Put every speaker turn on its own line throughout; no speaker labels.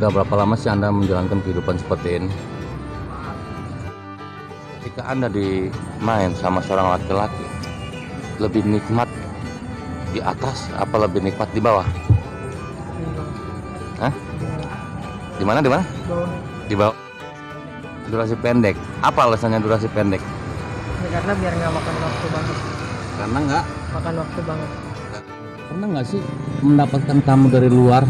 Udah berapa lama sih Anda menjalankan kehidupan seperti ini? Ketika Anda dimain sama seorang laki-laki, lebih nikmat di atas apa lebih nikmat di bawah? Hah? Di mana? Di bawah. Durasi pendek. Apa alasannya durasi pendek?
Ya, karena biar nggak makan waktu banget.
Karena nggak
Makan waktu banget.
pernah nggak sih mendapatkan tamu dari luar?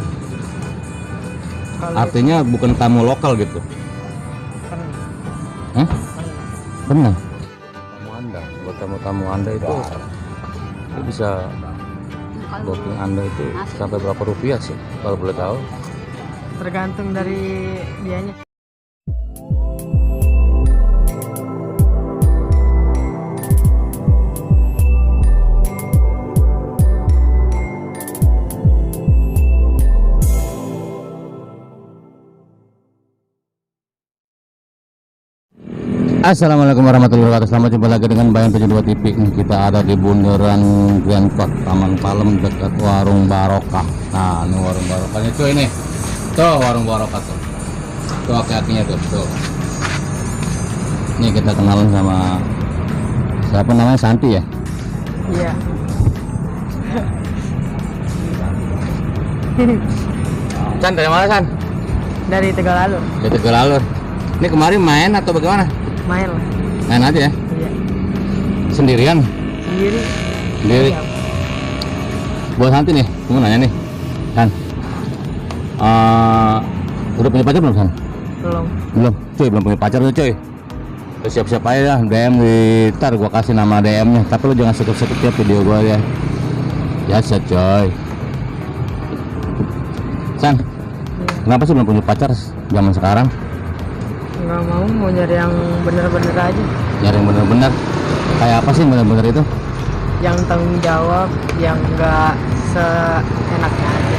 Kalau
Artinya bukan tamu lokal gitu.
pernah.
Hah? Pernah. Tamu Anda, buat tamu-tamu Anda itu bisa booking Anda itu sampai berapa rupiah sih kalau boleh tahu?
Tergantung dari dianya.
Assalamualaikum warahmatullahi wabarakatuh. Selamat jumpa lagi dengan Bayan 72 TV. Kita ada di bundaran Grand Park Taman Palem dekat Warung Barokah. Nah, ini Warung Barokahnya cuy ini. Tuh Warung Barokah tuh. Tuh kaki-kakinya tuh. Nih kita kenalan sama siapa namanya, Santi ya?
Iya.
San, dari mana San?
Dari Tegalalur.
Dari Tegalalur. Ini kemarin main atau bagaimana?
Main lah.
Main aja ya?
Iya.
Sendirian?
Sendiri.
Sendiri.
Iya.
Buat Santi nih, mau nanya nih, San. Udah punya pacar belum, San?
Belum.
Belum, cuy, belum punya pacar tuh, cuy. Lu siap-siap aja dah, DM di ntar gua kasih nama DM-nya. Tapi lu jangan sekut-sekut ya video gua ya. Biasa, coy. San,
Iya.
kenapa sih belum punya pacar zaman sekarang?
Nggak mau nyari yang bener-bener aja.
Nyari yang bener-bener. Kayak apa sih yang bener-bener itu?
Yang tanggung jawab, yang nggak seenaknya aja.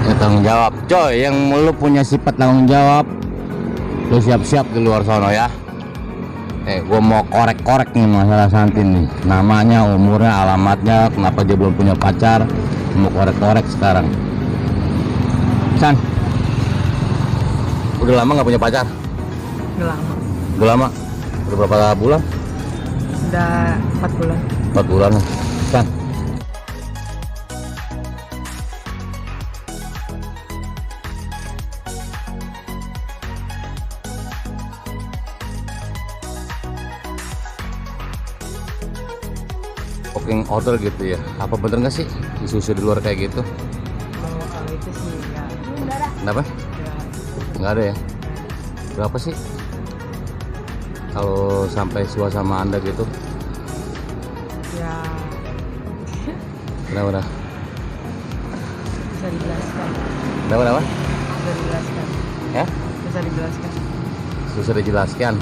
Ya tanggung jawab, coy. Yang lu punya sifat tanggung jawab, lu siap-siap di luar sono ya. Gua mau korek-korek nih masalah Santi nih. Namanya, umurnya, alamatnya, kenapa dia belum punya pacar. Mau korek-korek sekarang. San, udah lama nggak punya pacar?
Nggak lama.
Udah lama? Udah berapa bulan?
Udah 4 bulan.
4 bulan. San, booking order gitu ya? Apa bener nggak sih isu-isu di luar kayak gitu?
Kalau itu sih ya.
Kenapa? Nggak ada ya? Berapa sih kalau sampai suasana Anda gitu?
Ya
Kenapa?
bisa dijelaskan.
Kenapa?
Bisa dijelaskan.
Ya?
Bisa dijelaskan.
Susah dijelaskan.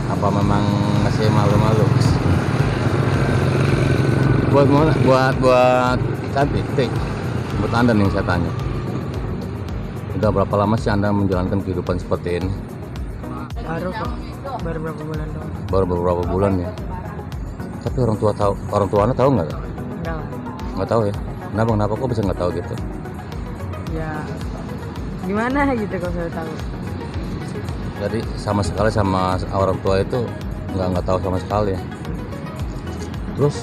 Apa memang masih malu-malu? Buat Santi, buat Anda nih saya tanya. Udah berapa lama sih Anda menjalankan kehidupan seperti ini?
Baru kok. Baru berapa bulan doang.
Baru beberapa bulan ya. Tapi orang tua Anda tahu nggak?
Enggak lah.
Nggak tahu ya. Kenapa kok bisa nggak tahu gitu?
Ya gimana gitu kalau saya tahu.
Jadi sama sekali sama orang tua itu nggak tahu sama sekali ya. Terus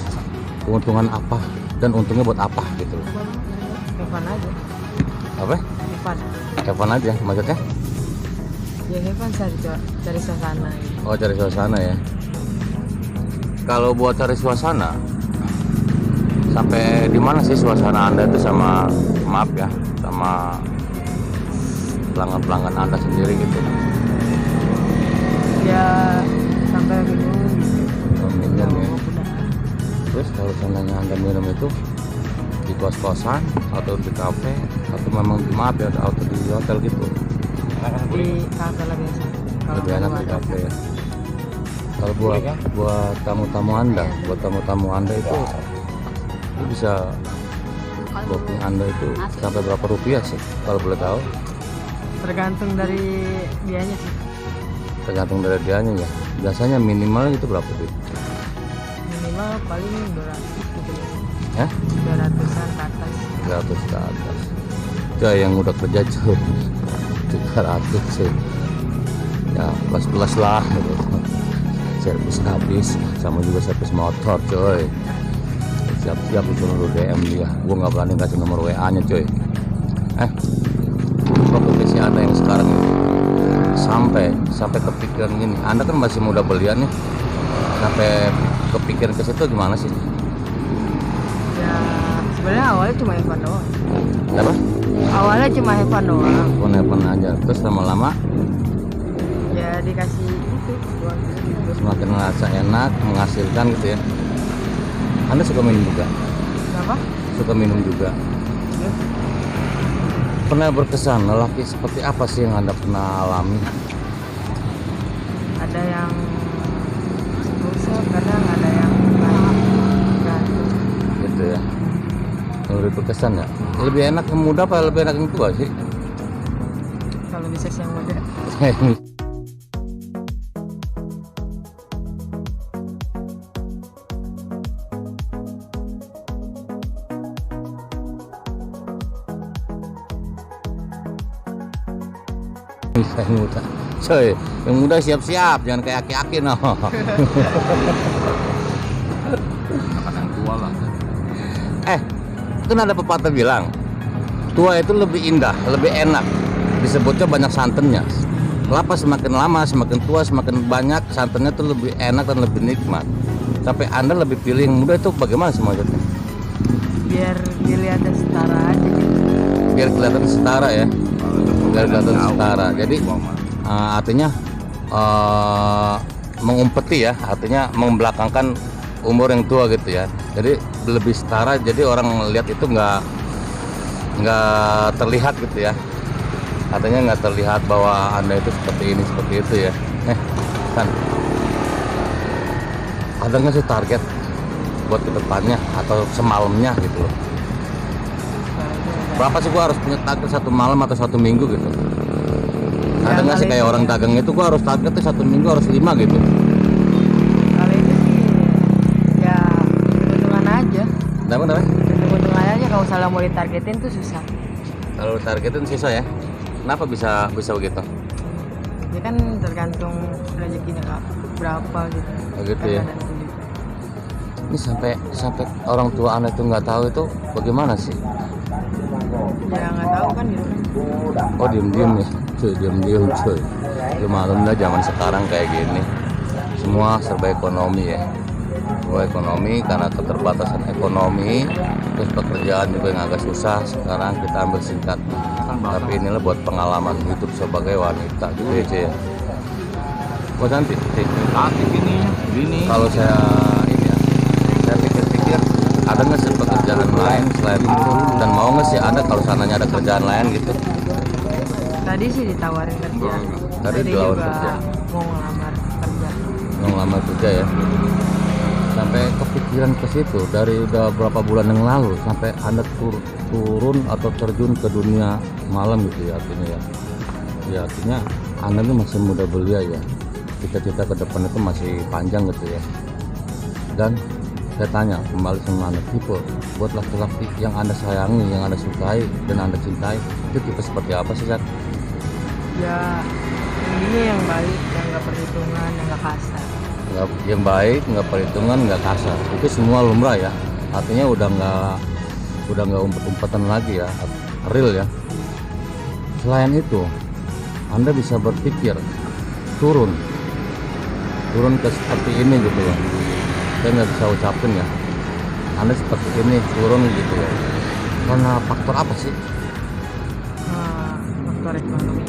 keuntungan apa dan untungnya buat apa gitu loh?
Evan aja.
Apa? Evan aja maksudnya?
Ya Evan cari suasana gitu.
Oh, cari suasana ya. Kalau buat cari suasana, sampai di mana sih suasana Anda itu sama, maaf ya, sama pelanggan-pelanggan Anda sendiri gitu?
Ya sampai minum gitu.
Oh, minum ya.
Udah.
Terus kalau seandainya Anda minum itu di kos-kosan atau di kafe atau memang maaf ya atau di hotel gitu?
Di kafe lah biasa. Kalau
Lebih enak di
ada.
kafe ya. Kalau buat tamu-tamu Anda itu bisa booking Anda itu sampai berapa rupiah sih kalau boleh tahu?
Tergantung dari dianya sih.
Tergantung dari dianya ya. Biasanya minimal itu berapa duit?
Minimal paling 200 gitu
Ya?
ya. 200-an ke atas.
100 ke atas. Coy yang udah kerja cuy. 300 sih ya, plus lah gitu. Servis habis, sama juga servis motor coy. Siap-siap disuruh DM dia, gua nggak berani kasih nomor WA nya coy. Waktu si Anda yang sekarang ini sampai kepikiran gini, Anda kan masih muda belian nih, sampai kepikiran ke situ gimana sih?
Ya sebenarnya awalnya cuma Evan doang.
Apa?
Awalnya cuma Evan doang.
Telepon aja, terus lama-lama
Ya dikasih itu uang gitu.
semakin merasa enak, menghasilkan gitu ya. Anda suka minum juga?
Kenapa?
Suka minum juga.
Ya.
Pernah berkesan lelaki seperti apa sih yang Anda pernah alami?
Ada yang rusuk, kadang ada yang baik.
Gitu ya. Lebih berkesan ya. Lebih enak yang muda apa lebih enak yang tua sih?
Kalau bisa sih yang muda.
Yang muda, coy, yang muda siap-siap, jangan kayak aki-aki no. Yang tua lah. Kan ada pepatah bilang, tua itu lebih indah, lebih enak, disebutnya banyak santannya. Kelapa semakin lama, semakin tua, semakin banyak santannya tuh lebih enak dan lebih nikmat. Tapi Anda lebih pilih yang muda itu bagaimana sih maksudnya?
Biar dilihatnya setara aja gitu.
Biar kelihatan setara ya. Biar kelihatan setara. Jadi artinya mengumpeti ya, artinya membelakangkan umur yang tua gitu ya. Jadi lebih setara, jadi orang lihat itu nggak terlihat gitu ya. Artinya nggak terlihat bahwa Anda itu seperti ini seperti itu ya. Kan ada nggak sih target buat kedepannya atau semalamnya gitu loh? Berapa sih gua harus punya target satu malam atau satu minggu gitu? Ada nggak sih kayak orang dagang itu gua harus targetnya satu minggu harus 5 gitu?
Kalau itu sih ya hitungan aja.
Kenapa?
Hitung-hitungan aja, kalau salah mau ditargetin tuh susah.
Kalau targetin sisa ya? Kenapa bisa begitu?
Ya kan tergantung rezekinya berapa gitu.
Oh gitu ya.
Kadang sulit.
Ini sampai orang tua Anda itu nggak tahu itu bagaimana sih?
Ya nggak tahu kan gitu.
Oh diem-diem ya, cuy, diem-diem cuy. Ya maklum lah zaman sekarang kayak gini, semua serba ekonomi ya. Semua ekonomi, karena keterbatasan ekonomi, terus pekerjaan juga yang agak susah. Sekarang kita ambil singkat, tapi inilah buat pengalaman hidup sebagai wanita gitu ya cuy ya. Oh cantik, ini. Kalau saya ini ya, saya pikir-pikir ada nggak sih pekerjaan lain selain itu, dan mau nggak sih ada kalau sananya ada kerjaan lain gitu?
Tadi sih ditawarin kerja.
Tadi
Tadi
ditawarin
juga
kerja.
mau ngelamar kerja.
Yang lama kerja ya, sampai kepikiran ke situ dari udah berapa bulan yang lalu, sampai Anda turun atau terjun ke dunia malam gitu ya, artinya ya artinya Anda ini masih muda belia ya, cita-cita ke depan itu masih panjang gitu ya. Dan saya tanya kembali sama Anda, tipe buat laki-laki yang Anda sayangi, yang Anda sukai dan Anda cintai, itu tipe seperti apa sih, Zat?
Ya ini yang baik, yang nggak perhitungan, yang nggak kasar.
Yang baik, nggak perhitungan, nggak kasar, itu semua lumrah ya, artinya udah nggak umpet-umpetan lagi ya, real ya. Selain itu Anda bisa berpikir turun ke seperti ini gitu loh, saya nggak bisa ucapin ya, Anda seperti ini turun gitu loh, karena faktor apa sih?
Faktor ekonomi.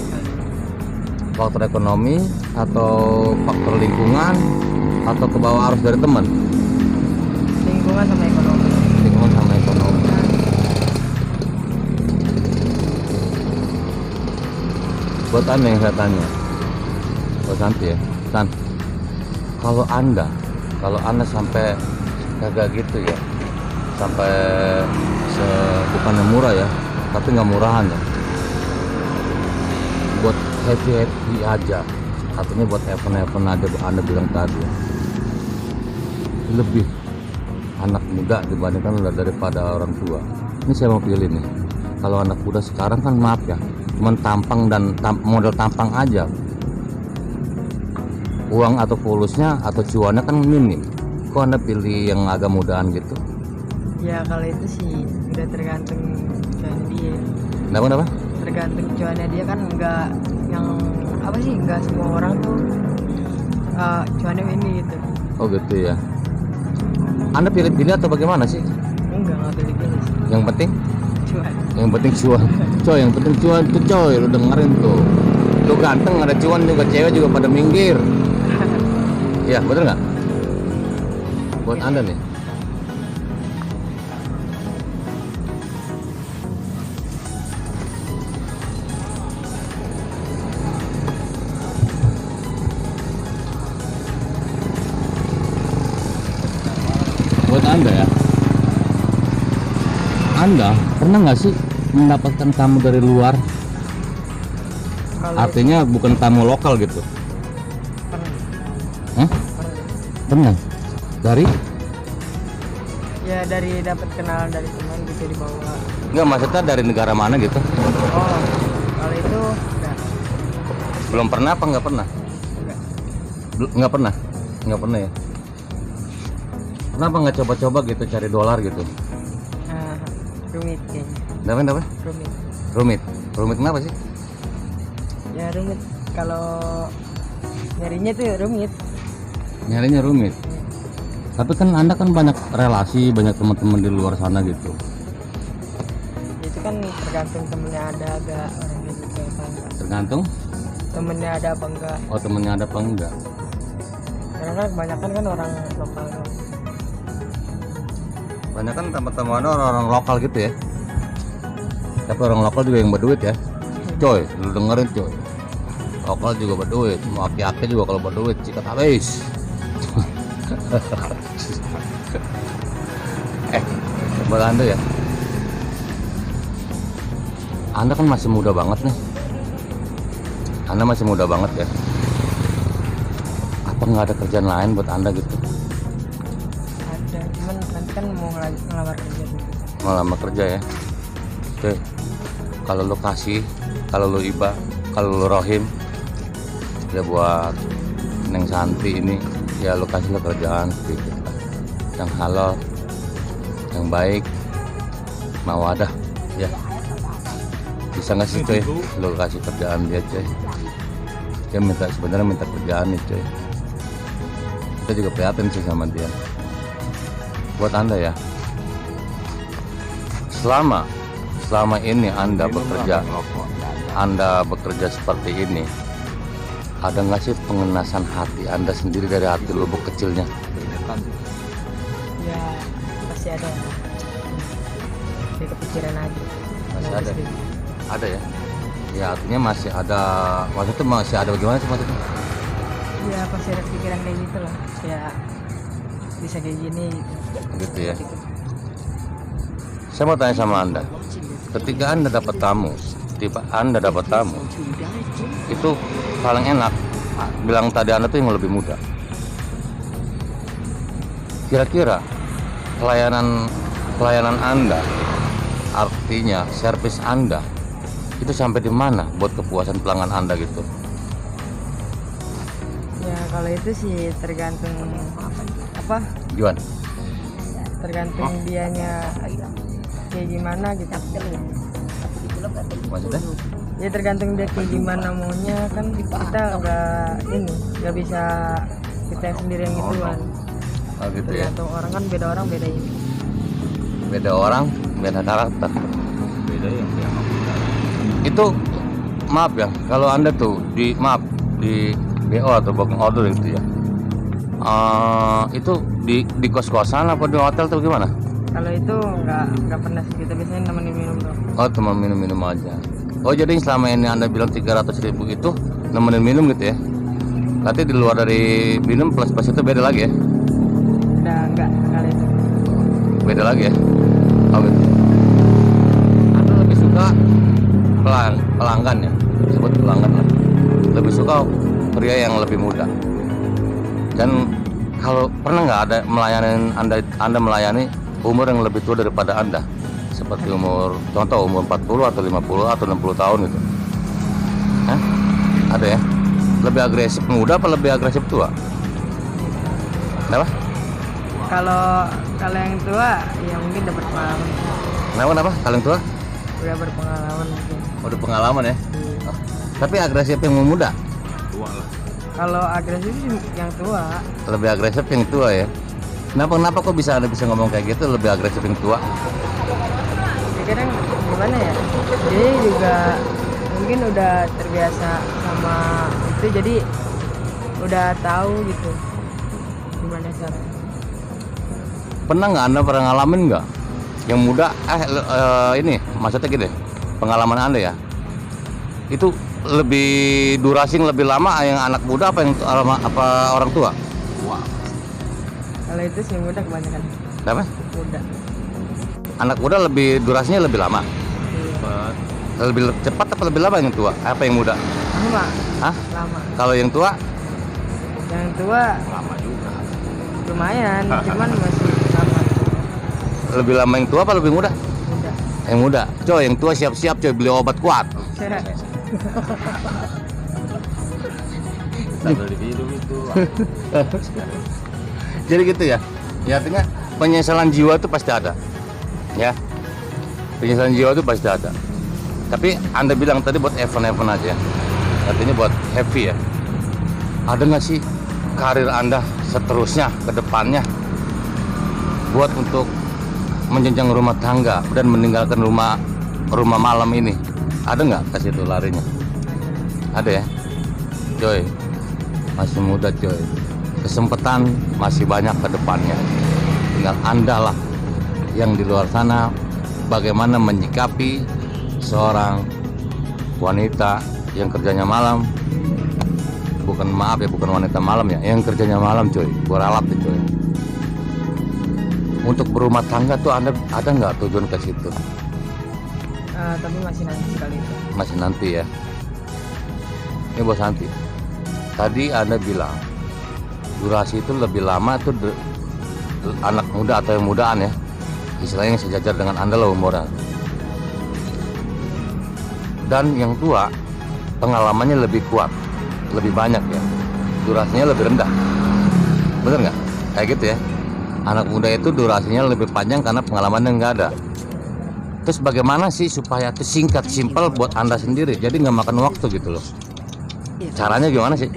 Faktor ekonomi atau faktor lingkungan atau ke bawah arus dari teman?
Lingkungan sama ekonomi.
Lingkungan sama ekonomi. Buat Anda yang saya tanya, buat Santi ya, San, kalau anda sampai kagak gitu ya, sampai bukannya murah ya, tapi nggak murahan ya, buat happy aja, artinya buat event aja, Anda bilang tadi ya, lebih anak muda dibandingkan daripada orang tua. Ini saya mau pilih nih, kalau anak muda sekarang kan maaf ya, cuman tampang dan model tampang aja, uang atau fulusnya atau cuannya kan minim. Kok Anda pilih yang agak mudahan gitu?
Ya kalau itu sih udah tergantung cuannya dia.
Kenapa?
Tergantung cuannya dia kan nggak yang apa sih, nggak semua orang tuh cuannya ini gitu.
Oh gitu ya. Anda pilih-pilih atau bagaimana sih?
Nggak pilih-pilih sih.
Yang penting
Cuan.
Yang penting cuan. Coy, yang penting cuan tuh coy, lu dengerin tuh. Lu ganteng ada cuan juga, cewek juga pada minggir. Iya, betul nggak? Buat Anda nih. Buat Anda ya. Anda pernah nggak sih mendapatkan tamu dari luar?
Kalau
Artinya bukan tamu lokal gitu.
pernah,
Hah?
pernah.
Pernah? Dari?
Ya dari dapat kenalan dari teman gitu dibawa.
Nggak, maksudnya dari negara mana gitu?
Oh, kalau itu enggak.
Belum pernah apa nggak pernah?
Enggak.
Nggak pernah? Nggak pernah ya? Kenapa nggak coba-coba gitu cari dolar gitu?
Nah, rumit kayaknya.
Kenapa?
Rumit.
Rumit kenapa sih?
Ya rumit. Kalau nyarinya tuh rumit.
Nyarinya rumit. Tapi kan Anda kan banyak relasi, banyak teman-teman di luar sana gitu.
Itu kan tergantung temennya ada agak orang gitu apa enggak.
Tergantung
Temennya ada apa enggak.
oh temennya ada apa enggak.
Karena kan kebanyakan kan orang lokal.
Banyak kan teman-teman orang-orang lokal gitu ya. Tapi orang lokal juga yang berduit ya. Coy, lu dengerin coy. Lokal juga berduit, mau aki-aki juga kalau berduit sikat habis. Buat Anda ya. Anda kan masih muda banget nih. Anda masih muda banget ya. Apa nggak ada kerjaan lain buat Anda gitu?
Ada, cuman nanti kan mau ngelamar kerja dulu.
Ngelamar kerja ya. Oke. Kalau lu kasih, kalau lu iba, kalau lu rohim, ya buat Neng Santi ini, ya lu kasih kerjaan sedikit lah. Yang halal, yang baik, mawadah, ya. Bisa nggak sih coy, lu kasih kerjaan dia coy. Dia sebenarnya minta kerjaan nih coy. Kita juga prihatin sih sama dia. Buat Anda ya, selama ini Anda bekerja seperti ini, ada nggak sih pengenasan hati Anda sendiri dari hati lubuk kecilnya?
Ya pasti ada. Di kepikiran aja.
Masih ada. Ada ya? Ya artinya masih ada. Maksudnya masih ada bagaimana sih maksudnya?
Ya pasti ada pikiran kayak gitu lah. Ya bisa kayak gini gitu.
Gitu ya. Saya mau tanya sama Anda. Ketika Anda dapat tamu, itu paling enak bilang tadi Anda tuh yang lebih muda. Kira-kira pelayanan Anda, artinya servis Anda itu sampai di mana buat kepuasan pelanggan Anda gitu?
Ya kalau itu sih tergantung apa?
Juan,
Tergantung dianya kayak gimana gitu.
maksudnya?
Ya tergantung dia kayak gimana maunya, kan kita nggak bisa kita yang sendiri yang gituan.
Oh gitu ya.
Tergantung orang, kan beda orang beda ini.
Beda orang, beda karakter. Beda ya. Itu maaf ya, kalau Anda tuh di BO atau booking order gitu ya. Itu di kos-kosan apa di hotel tuh gimana?
Kalau itu nggak pernah sih, kita biasanya nemenin minum doang.
Oh, teman minum-minum aja. Oh, jadi selama ini Anda bilang 300.000 itu nemenin minum gitu ya? Berarti di luar dari minum plus itu beda lagi ya?
Udah nggak kali itu.
Beda lagi ya? Oh gitu. Anda lebih suka pelanggan ya? Sebut pelanggan lah. Lebih suka pria yang lebih muda. Dan kalau pernah nggak ada Anda melayani umur yang lebih tua daripada Anda? Seperti contoh umur 40 atau 50 atau 60 tahun gitu. Ada ya. Lebih agresif muda apa lebih agresif tua? Kenapa?
Kalau yang tua ya mungkin udah berpengalaman.
Kenapa? Kalau yang tua?
Udah berpengalaman mungkin.
Udah pengalaman ya.
Iya.
Oh. Tapi agresif yang muda.
Kalau agresif sih yang tua.
Lebih agresif yang tua ya. Kenapa kok Anda bisa ngomong kayak gitu, lebih agresif yang tua?
Ya kadang gimana ya? Dia juga mungkin udah terbiasa sama itu, jadi udah tahu gitu gimana caranya.
Pernah nggak Anda pernah ngalamin nggak yang muda ini maksudnya gini, pengalaman Anda ya, itu lebih durasi yang lebih lama yang anak muda apa yang orang tua?
Kalau itu sih muda kebanyakan.
Kenapa?
Muda.
Anak muda lebih durasinya lebih lama,
Iya.
lebih cepat apa lebih lama yang tua? Apa yang muda?
Lama.
Hah?
Lama.
Kalau yang tua?
Yang tua
Lama juga.
lumayan, cuman masih sama.
Lebih lama yang tua apa lebih muda?
Muda.
Yang muda. Coy, yang tua siap-siap coy beli obat kuat.
Sambil diminum itu.
Jadi gitu ya. Ya artinya penyesalan jiwa itu pasti ada. Ya. Penyesalan jiwa itu pasti ada. Tapi Anda bilang tadi buat event-event aja. Artinya buat happy ya. Ada nggak sih karir Anda seterusnya ke depannya buat untuk menjenjang rumah tangga dan meninggalkan rumah malam ini? Ada nggak ke situ larinya? Ada ya, coy. Masih muda coy. Kesempatan masih banyak ke depannya. Tinggal Anda lah yang di luar sana bagaimana menyikapi seorang wanita yang kerjanya malam. Bukan wanita malam ya, yang kerjanya malam coy, beralat ya coy. Untuk berumah tangga tuh Anda ada nggak tujuan ke situ?
Tapi masih nanti sekali itu.
Masih nanti ya. Ini Bos Santi. Tadi Anda bilang durasi itu lebih lama tuh anak muda atau yang mudaan ya. Istilahnya yang sejajar dengan Anda lah umurnya. Dan yang tua pengalamannya lebih kuat, lebih banyak ya. Durasinya lebih rendah. Bener nggak? Kayak gitu ya. Anak muda itu durasinya lebih panjang karena pengalamannya nggak ada. Terus bagaimana sih supaya itu singkat, simpel buat Anda sendiri, jadi nggak makan waktu gitu loh. Caranya gimana sih?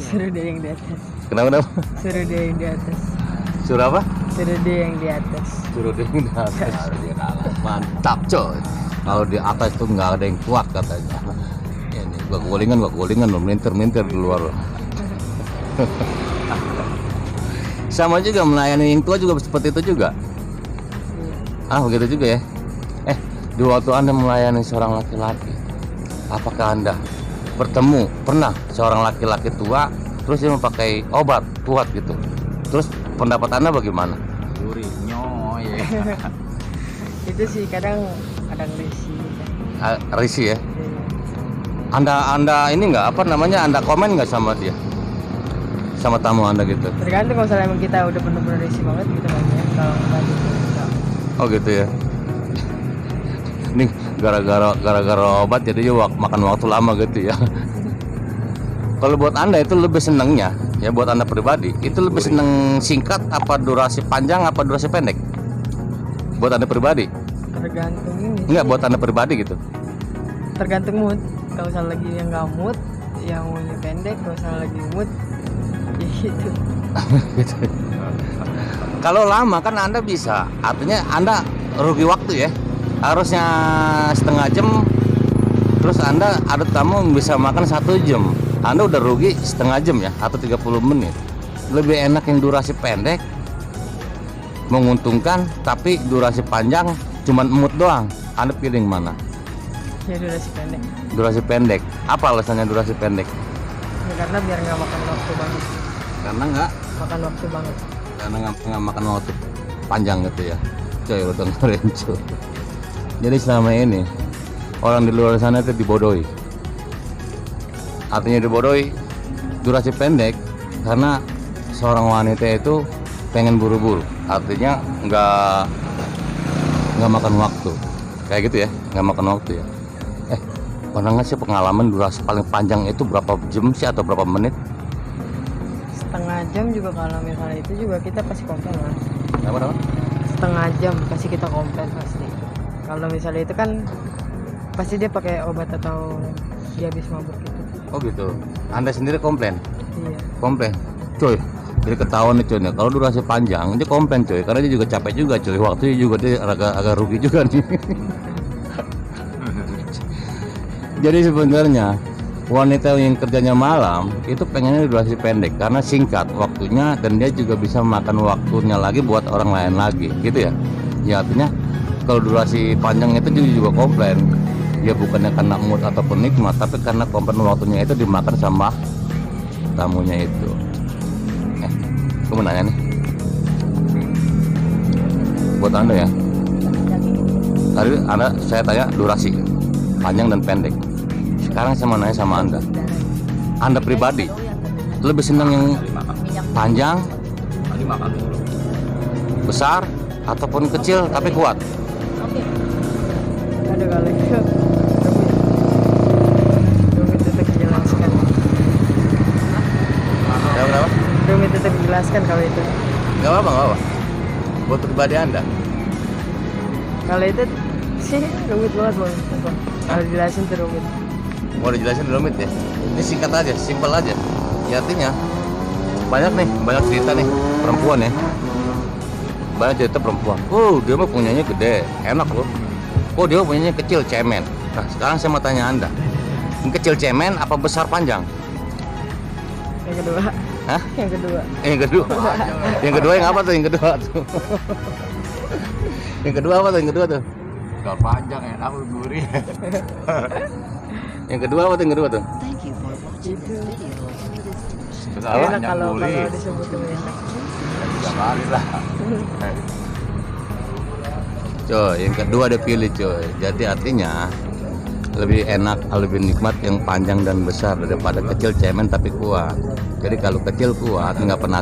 Suruh dia yang di atas.
Kenapa?
Suruh dia yang di atas.
Suruh apa?
Suruh dia yang di atas.
Suruh dia di atas. Mantap coy. Kalau di atas tuh nggak ada yang kuat katanya. Ini gua gulingan loh, minter di luar loh. Sama juga melayani yang tua juga seperti itu juga. Begitu juga ya. Di waktu Anda melayani seorang laki-laki, apakah Anda pernah seorang laki-laki tua terus dia memakai obat kuat gitu? Terus pendapat Anda bagaimana?
Gurih nyoy.
Itu sih kadang risih.
Risih ya. Anda ini nggak Anda komen nggak sama dia, sama tamu Anda gitu?
Tergantung, kalau misalnya emang kita udah bener-bener risih banget kita ngomongnya, kalau nggak gitu enggak.
Oh gitu ya. Ini gara-gara obat jadi makan waktu lama gitu ya. Kalau buat Anda itu lebih senengnya ya, buat Anda pribadi itu lebih seneng singkat apa durasi panjang apa durasi pendek? Buat Anda pribadi?
Tergantung ini.
Enggak, buat Anda pribadi gitu.
Tergantung mood. Kalau misalnya lagi yang nggak mood, yang maunya pendek. Kalau misalnya lagi mood, ya gitu.
Gitu. Kalau lama kan Anda bisa, artinya Anda rugi waktu ya. Harusnya setengah jam, terus Anda ada tamu yang bisa makan 1 jam. Anda udah rugi setengah jam ya, atau 30 menit. Lebih enak yang durasi pendek, menguntungkan, tapi durasi panjang cuman mood doang. Anda pilih yang mana?
Ya durasi pendek.
Durasi pendek. Apa alasannya durasi pendek?
Ya, karena biar nggak makan waktu banget.
Karena nggak makan waktu panjang gitu ya. Coy, lo dengerin cuy. Jadi selama ini orang di luar sana itu dibodohi. Artinya dibodohi durasi pendek karena seorang wanita itu pengen buru-buru. Artinya nggak makan waktu. Kayak gitu ya, nggak makan waktu ya. pernah nggak sih pengalaman durasi paling panjang itu berapa jam sih atau berapa menit?
Setengah jam juga kalau misalnya itu juga kita pasti komplain lah.
Apa?
Setengah jam pasti kita komplain pasti. Kalau misalnya itu kan pasti dia pakai obat atau dia habis mabuk gitu.
Oh gitu. Anda sendiri komplain?
Iya.
Komplain, coy. Jadi ketahuan nih coy, nih, kalau durasi panjang dia komplain coy, karena dia juga capek juga coy, waktunya juga dia agak rugi juga nih. Jadi sebenarnya wanita yang kerjanya malam itu pengennya durasi pendek karena singkat waktunya dan dia juga bisa makan waktunya lagi buat orang lain lagi, gitu ya. Ya artinya kalau durasi panjang itu dia juga komplain. Ya bukannya karena mood ataupun nikmat, tapi karena komplain waktunya itu dimakan sama tamunya itu. Aku mau nanya nih buat Anda ya. Tadi saya tanya durasi panjang dan pendek. Sekarang saya mau nanya sama Anda pribadi lebih senang yang panjang, besar, ataupun kecil tapi kuat?
Ada kali itu rumit tetap dijelaskan.
Berapa?
Rumit tetap dijelaskan kalau itu.
Gak apa-apa. Buat pribadi Anda.
Kalau itu sih rumit banget bang. Kalau dijelasin tuh rumit.
Mau dijelasin rumit ya? Ini singkat aja, simpel aja. Ya artinya banyak cerita nih perempuan ya. Banyak cerita perempuan. Dia mah punyanya gede, enak loh. Dia punyanya kecil, cemen. Nah sekarang saya mau tanya Anda, yang kecil cemen apa besar panjang?
Yang kedua.
Hah?
Yang kedua.
Yang kedua. Yang kedua yang apa tuh? Yang kedua tuh. Yang kedua apa tuh? Yang kedua tuh.
Kalau panjang enak gurih.
Yang kedua apa tuh? Yang kedua tuh.
Itu
Apa?
enak kalau disebut enak.
Tiga kali lah.
Coy, yang kedua ada pilih coy. Jadi artinya lebih enak, lebih nikmat yang panjang dan besar daripada kecil cemen tapi kuat. Jadi kalau kecil kuat nggak pernah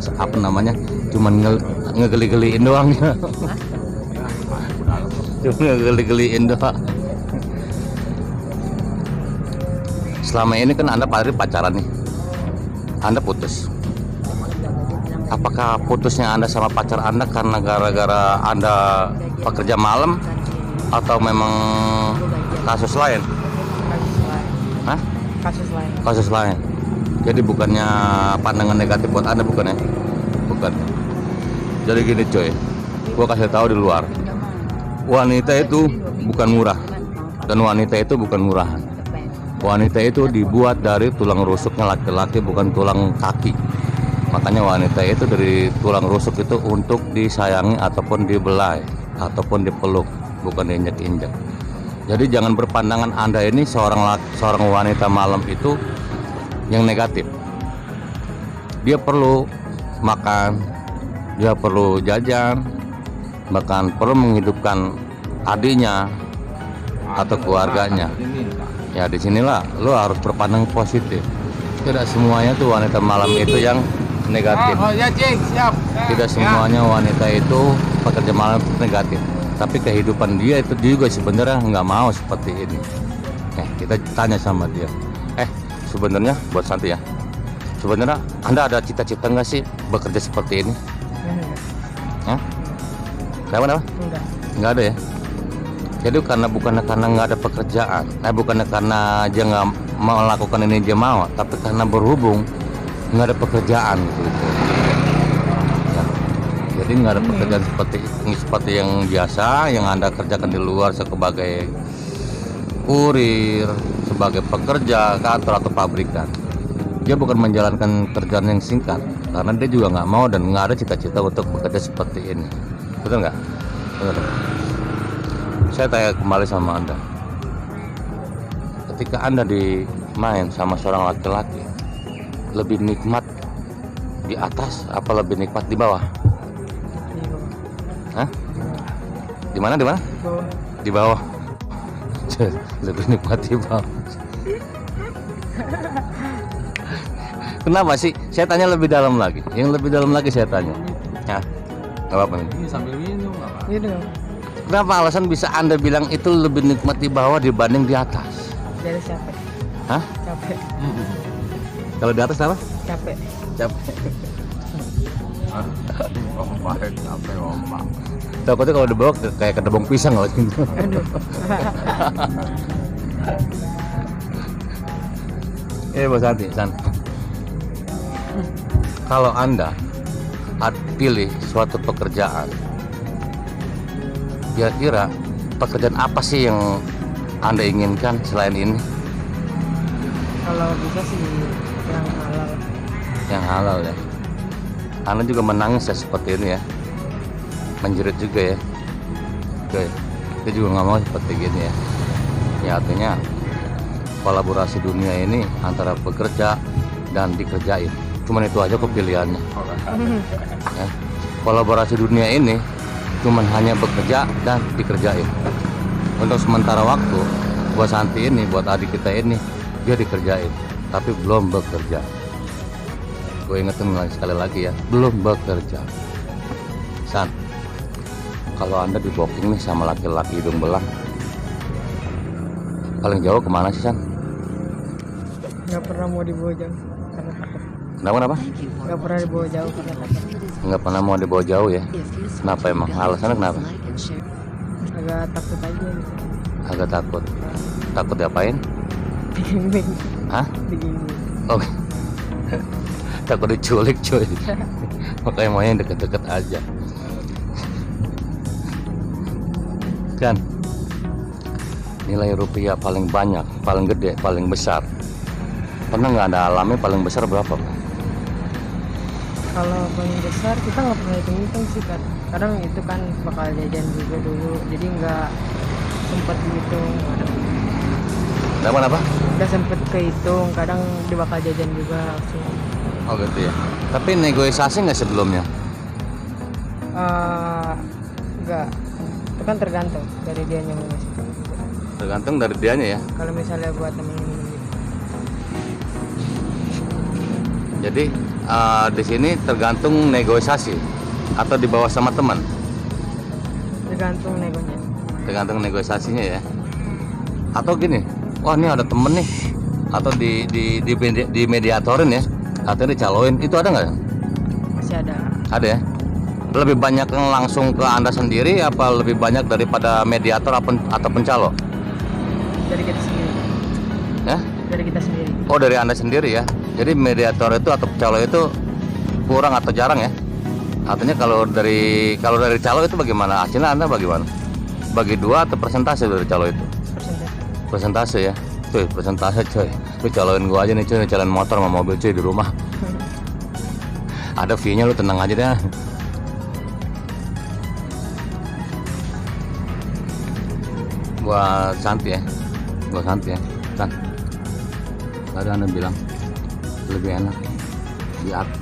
cuman ngegeli-geliin doang ya. Cuma ngegeli-geliin doang. Selama ini kan Anda pacaran nih, Anda putus. Apakah putusnya Anda sama pacar Anda karena gara-gara Anda pekerja malam atau memang kasus lain?
Kasus lain.
Hah?
Kasus lain.
Kasus lain. Jadi bukannya pandangan negatif buat Anda bukan ya? Bukan. Jadi gini coy, gua kasih tahu di luar. Wanita itu bukan murah dan wanita itu bukan murahan. Wanita itu dibuat dari tulang rusuknya laki-laki, bukan tulang kaki. Makanya wanita itu dari tulang rusuk itu untuk disayangi ataupun dibelai ataupun dipeluk, bukan diinjak-injak. Jadi jangan berpandangan Anda ini seorang wanita malam itu yang negatif. Dia perlu makan, dia perlu jajan, bahkan perlu menghidupkan adiknya atau keluarganya. Ya disinilah lo harus berpandang positif. Tidak semuanya tuh wanita malam itu yang negatif.
Oh ya Cing, siap.
Tidak semuanya wanita itu pekerja malam negatif. Tapi kehidupan dia itu juga sebenarnya nggak mau seperti ini. Kita tanya sama dia. Sebenarnya buat Santi ya. Sebenarnya Anda ada cita-cita nggak sih bekerja seperti ini? Kenapa?
Enggak.
Nggak ada ya. Jadi bukannya karena nggak ada pekerjaan, bukannya karena dia nggak mau melakukan ini dia mau, tapi karena berhubung nggak ada pekerjaan gitu. Ya. Jadi nggak ada pekerjaan seperti yang biasa yang Anda kerjakan di luar sebagai kurir, sebagai pekerja kantor atau pabrikan. Dia bukan menjalankan kerjaan yang singkat karena dia juga nggak mau dan nggak ada cita-cita untuk bekerja seperti ini. Betul nggak? Betul. Saya tanya kembali sama Anda, ketika Anda dimain sama seorang laki-laki, lebih nikmat di atas apa lebih nikmat di bawah? Hah? Di mana? Di bawah. Lebih nikmat di bawah. Kenapa sih? Saya tanya lebih dalam lagi. Yang lebih dalam lagi saya tanya. Ya, nggak apa-apa nih.
Ini sambil minum apa?
Gitu.
Kenapa alasan bisa Anda bilang itu lebih nikmat di bawah dibanding di atas?
Di atas capek.
Hah?
Capek.
Kalau di atas apa?
Capek.
Capek.
Ombak, capek ombak.
Takutnya kalau di bawah kayak kedebong pisang loh.
Aduh.
Bos Santi, San. Kalau Anda pilih suatu pekerjaan, kira-kira pekerjaan apa sih yang Anda inginkan selain ini?
Kalau bisa sih yang halal.
Yang halal ya. Anda juga menangis ya seperti ini ya, menjerit juga ya. Oke, kita juga nggak mau seperti gini ya. Ya artinya kolaborasi dunia ini antara bekerja dan dikerjain. Cuman itu aja kok pilihannya. Ya. Kolaborasi dunia ini cuman hanya bekerja dan dikerjain. Untuk sementara waktu buat Santi ini, buat adik kita ini, dia dikerjain tapi belum bekerja. Gue ingetin lagi sekali lagi ya, belum bekerja. San, kalau Anda di booking nih sama laki-laki hidung belang, paling jauh kemana sih, San?
Nggak pernah mau dibawa jauh karena takut.
Kenapa?
Nggak pernah dibawa jauh karena takut.
Nggak pernah mau dibawa jauh ya? Kenapa emang? Alasannya kenapa?
Agak takut aja gitu.
Agak takut. Takut diapain?
Digimbing.
Hah?
Digimbing.
Oh, takut diculik cuy. Makanya maunya yang deket-deket aja. Kan nilai rupiah paling banyak, paling gede, paling besar, pernah nggak Anda alami paling besar berapa, Pak?
Kalau paling besar kita nggak pernah hitung sih kan. Kadang itu kan bakal jajan juga dulu, jadi nggak sempet hitung.
Apa?
Udah sempet kehitung, kadang dia bakal jajan juga langsung.
Oh gitu ya. Tapi negosiasi nggak sebelumnya?
Enggak, itu kan tergantung dari dia yang ngasih.
Tergantung dari dianya ya.
Kalau misalnya buat temen gitu.
Jadi di sini tergantung negosiasi atau di bawah sama teman.
Tergantung negonya.
Tergantung negosiasinya ya. Atau gini, wah ini ada temen nih, atau di mediatorin ya, atau dicaloin, itu ada nggak?
Masih ada.
Ada ya. Lebih banyak yang langsung ke Anda sendiri, apa lebih banyak daripada mediator atau pencalo?
Dari kita sendiri.
Ya?
Dari kita sendiri.
Oh dari Anda sendiri ya. Jadi mediator itu atau pencalo itu kurang atau jarang ya? Artinya kalau dari calo itu bagaimana? Hasilnya Anda bagaimana? Bagi dua atau persentase dari calo itu? Persentase ya. Cuy, persentase cuy. Lu caloin gua aja nih cuy, caloin motor sama mobil cuy di rumah. Ada fee-nya, lu tenang aja deh. Buat Santi ya. Kan. Tadi Anda bilang lebih enak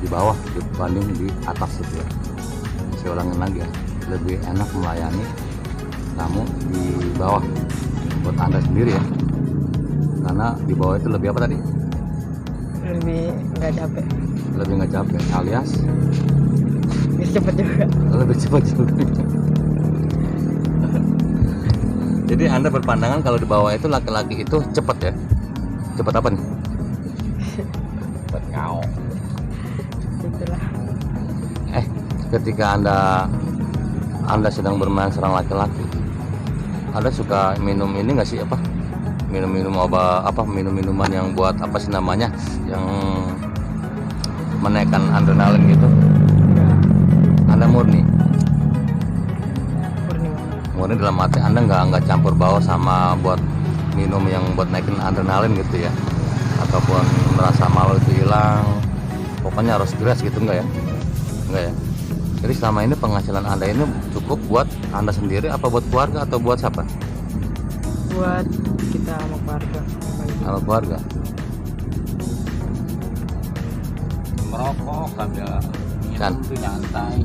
di bawah dibanding di atas itu ya. Saya ulangin lagi ya, lebih enak melayani kamu di bawah buat Anda sendiri ya, karena di bawah itu lebih apa tadi?
Lebih nggak capek.
Lebih nggak capek, alias
Lebih cepet juga.
lebih cepat juga. Jadi Anda berpandangan kalau di bawah itu laki-laki itu cepat ya? Cepat apa nih?
Cepat ngau.
Itulah.
Ketika Anda sedang bermain seorang laki-laki, Anda suka minum ini nggak sih, apa? Minum-minum minum-minuman yang buat apa sih namanya? Yang menaikkan adrenalin gitu. Anda murni dalam arti Anda nggak campur baur sama buat minum yang buat naikin adrenalin gitu ya, ataupun merasa malu itu hilang, pokoknya harus geras gitu, enggak ya? Jadi selama ini penghasilan Anda ini cukup buat Anda sendiri apa buat keluarga atau buat siapa?
Buat kita sama keluarga.
Sama keluarga.
Merokok sambil
Kan.
itu nyantai.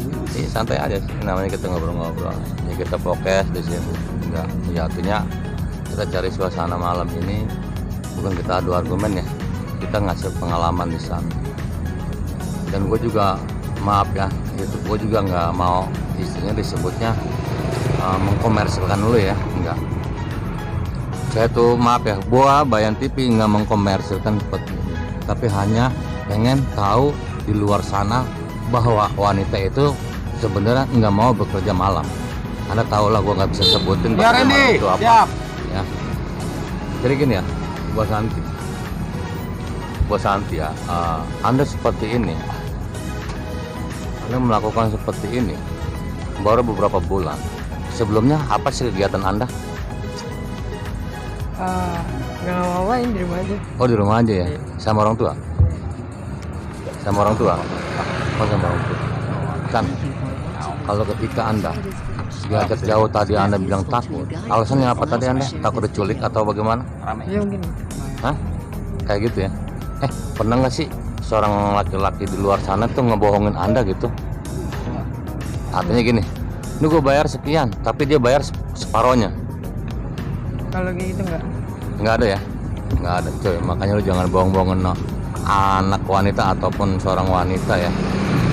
Santai aja sih, namanya kita ngobrol-ngobrol. Ya kita podcast di sini. Enggak, ya artinya kita cari suasana malam ini bukan kita adu argumen ya. Kita ngasih pengalaman di sana. Dan gue juga maaf ya, itu gue juga nggak mau istilahnya disebutnya mengkomersilkan dulu ya, enggak. Saya tuh maaf ya, gua Bayan TV nggak mengkomersilkan seperti ini, tapi hanya pengen tahu di luar sana bahwa wanita itu sebenarnya nggak mau bekerja malam. Anda tahu lah, gua nggak bisa sebutin
Ya
bekerja malam
Randy,
itu apa.
siap.
Ya. Jadi gini ya, Bos Santi ya, Anda seperti ini, Anda melakukan seperti ini baru beberapa bulan. Sebelumnya apa sih kegiatan Anda?
Nggak ngapain, di rumah aja.
Oh, di rumah aja ya, sama orang tua? Sama orang tua? Oh, sama orang tua. Kan, kalau ketika Anda diajak jauh tadi Anda bilang takut, alasannya apa tadi Anda? Takut diculik atau bagaimana?
Ya mungkin.
Hah? Kayak gitu ya? Pernah nggak sih seorang laki-laki di luar sana tuh ngebohongin Anda gitu? Artinya gini, ini gue bayar sekian, tapi dia bayar separohnya.
Kalau kayak gitu
Nggak ada ya? Nggak ada coy, makanya lu jangan bohong-bohongin anak wanita ataupun seorang wanita ya.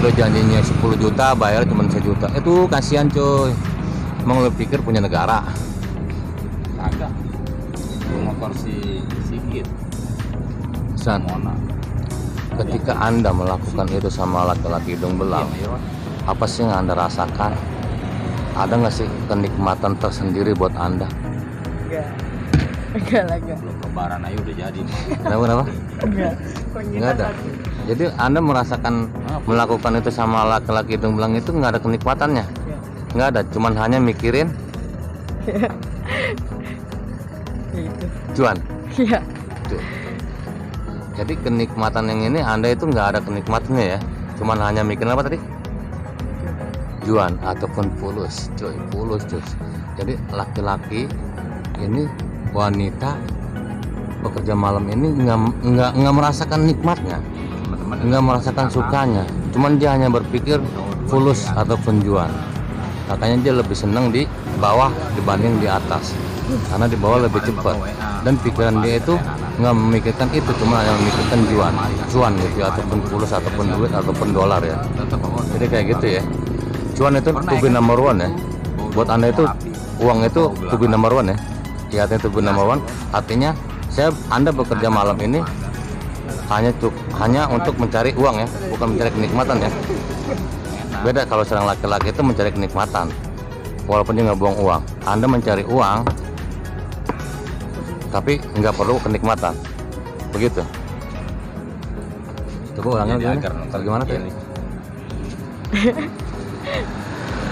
Lu janjinya 10 juta, bayar cuma 1 juta. Itu kasihan coy. Emang lu pikir punya negara?
Kagak. Itu motor si Sigit.
San,
Mona.
ketika Anda melakukan itu sama laki-laki hidung belang,
Iya,
apa sih yang Anda rasakan? Ada nggak sih kenikmatan tersendiri buat Anda?
enggak lah, enggak.
belum lebaran aja udah jadi.
Kenapa?
Enggak.
Nggak ada. Jadi Anda merasakan melakukan itu sama laki-laki hidung belang itu nggak ada kenikmatannya? Nggak ada, cuman hanya mikirin
Gitu.
cuan.
Iya.
Tuh. Jadi kenikmatan yang ini Anda itu nggak ada kenikmatannya ya, cuman hanya mikirin apa tadi? Juan ataupun pulus, coy, pulus coy. Jadi laki-laki ini, wanita bekerja malam ini nggak merasakan nikmatnya, nggak merasakan sukanya, cuman dia hanya berpikir fulus ataupun juan. Makanya dia lebih senang di bawah dibanding di atas, karena di bawah lebih cepat dan pikiran dia itu nggak memikirkan itu, cuma yang memikirkan cuan gitu ya, ataupun fulus ataupun duit ataupun dolar ya. Jadi kayak gitu ya. Cuan itu to be number one ya. Buat Anda itu uang itu to be number one ya. Ya, artinya to be number one, artinya Anda bekerja malam ini hanya untuk mencari uang ya, bukan mencari kenikmatan ya. Beda kalau seorang laki-laki itu mencari kenikmatan, walaupun dia nggak buang uang. Anda mencari uang, tapi nggak perlu kenikmatan, begitu. Coba ulangin gimana tuh?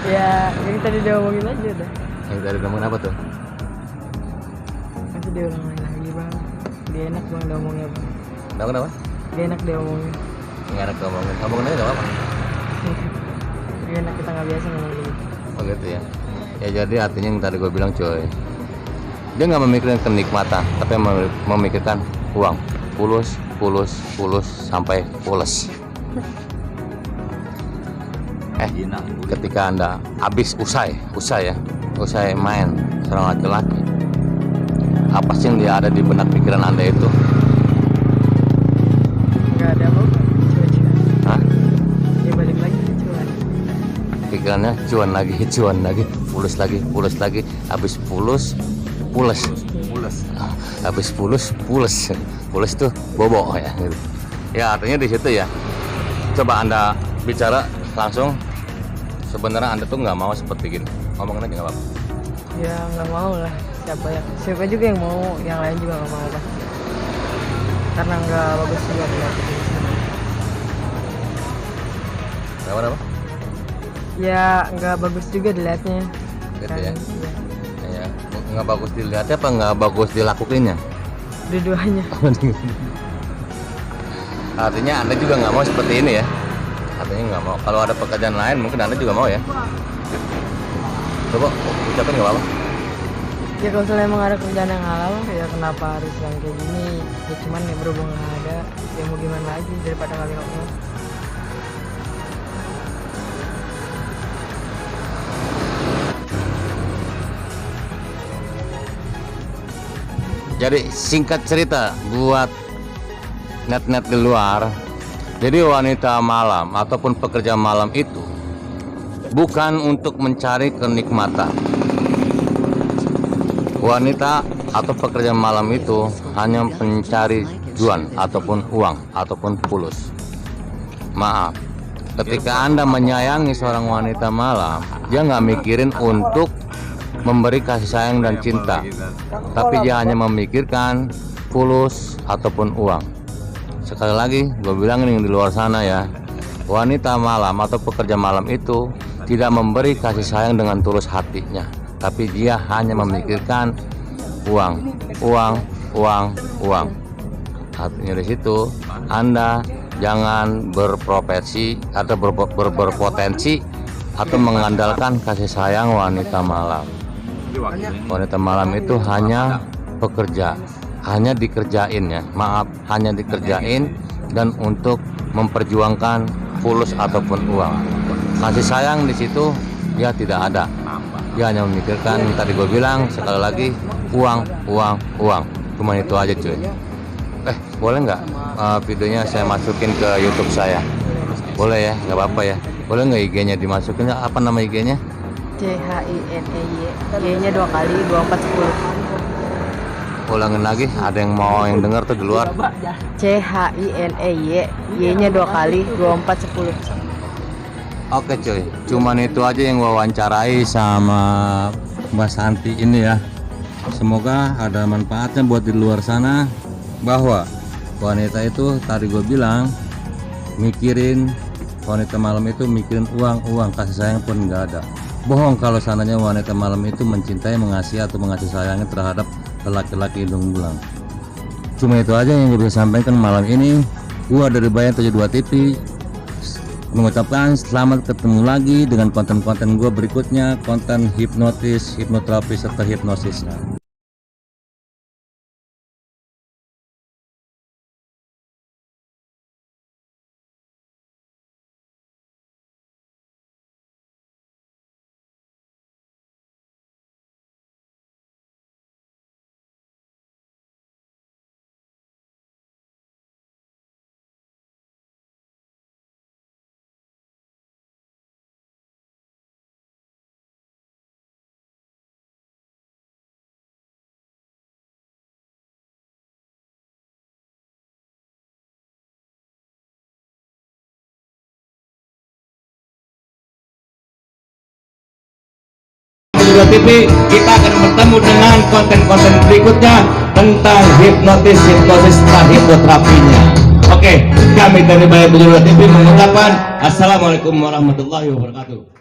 Ya, yang tadi dia omongin aja udah.
Yang dari ngomongin apa tuh?
Nanti dia ulangin lagi bang. Dia enak bang dia omongnya bang.
Kenapa?
Dia enak dia omongin.
Nggak ada ngomongin aja nggak apa-apa.
Dia enak, kita nggak biasa ngomong gitu.
Oh gitu ya. Ya jadi artinya yang tadi gue bilang coy, dia nggak memikirkan kenikmatan, tapi memikirkan uang. Pulus sampai pules. Ketika Anda habis usai main seorang laki-laki, apa sih yang dia ada di benak pikiran Anda itu?
Nggak ada apa-apa.
Hah?
Dia balik lagi ke cuan.
Pikirannya cuan lagi, pulus lagi, habis pules. Habis pules tuh bobo ya gitu. Ya artinya di situ ya. Coba Anda bicara langsung, sebenarnya Anda tuh nggak mau seperti gini, ngomongin aja nggak apa-apa.
Ya nggak mau lah, siapa juga yang mau, yang lain juga nggak mau pasti, karena nggak bagus juga dilihat.
Kenapa?
Ya nggak bagus juga dilihatnya
Gitu
kan.
ya.
Iya.
Ya, nggak bagus dilihatnya apa nggak bagus dilakukannya?
Dua-duanya.
Artinya Anda juga nggak mau seperti ini ya? Artinya nggak mau. Kalau ada pekerjaan lain mungkin Anda juga mau ya? Coba ucapin nggak apa-apa.
Ya kalau misalnya emang ada kerjaan yang halal ya kenapa harus yang kayak gini, ya cuman ya berhubung nggak ada, ya mau gimana lagi daripada nggak ngomong.
Jadi singkat cerita buat net-net di luar, jadi wanita malam ataupun pekerja malam itu bukan untuk mencari kenikmatan. Wanita atau pekerja malam itu hanya pencari cuan ataupun uang ataupun fulus. Maaf, ketika Anda menyayangi seorang wanita malam, dia nggak mikirin untuk memberi kasih sayang dan cinta, tapi dia hanya memikirkan fulus ataupun uang. Sekali lagi gue bilang ini di luar sana ya, wanita malam atau pekerja malam itu tidak memberi kasih sayang dengan tulus hatinya, tapi dia hanya memikirkan uang. Artinya di situ Anda jangan berprofesi atau berpotensi atau mengandalkan kasih sayang wanita malam. Wanita malam itu hanya pekerja, hanya dikerjain ya, maaf, hanya dikerjain dan untuk memperjuangkan fulus ataupun uang. Kasih sayang di situ dia tidak ada. Dia hanya memikirkan, tadi gue bilang sekali lagi, uang. Cuma itu aja cuy. Boleh nggak videonya saya masukin ke YouTube saya? Boleh ya, nggak apa-apa ya. Boleh nggak IG-nya dimasukin? Apa nama IG-nya?
CHINEY, Y-nya 2 kali 2410.
Ulangin lagi, ada yang mau yang dengar tuh di luar.
CHINEY, Y-nya 2 kali 2410.
Oke cuy, cuman itu aja yang wawancarai sama Mbak Santi ini ya. Semoga ada manfaatnya buat di luar sana, bahwa wanita itu tadi gue bilang mikirin, wanita malam itu mikirin uang, kasih sayang pun nggak ada. Bohong kalau sananya wanita malam itu mencintai, mengasihi atau mengasih sayangnya terhadap laki-laki hidung belang. Cuma itu aja yang gue bisa sampaikan malam ini. Gua dari Bayan 72 TV mengucapkan selamat ketemu lagi dengan konten-konten gue berikutnya, konten hipnotis, hipnoterapi serta hipnosis. TV, kita akan bertemu dengan konten-konten berikutnya tentang hipnotis dan hipnoterapinya. Oke, kami dari Bayan 72 TV mengucapkan assalamualaikum warahmatullahi wabarakatuh.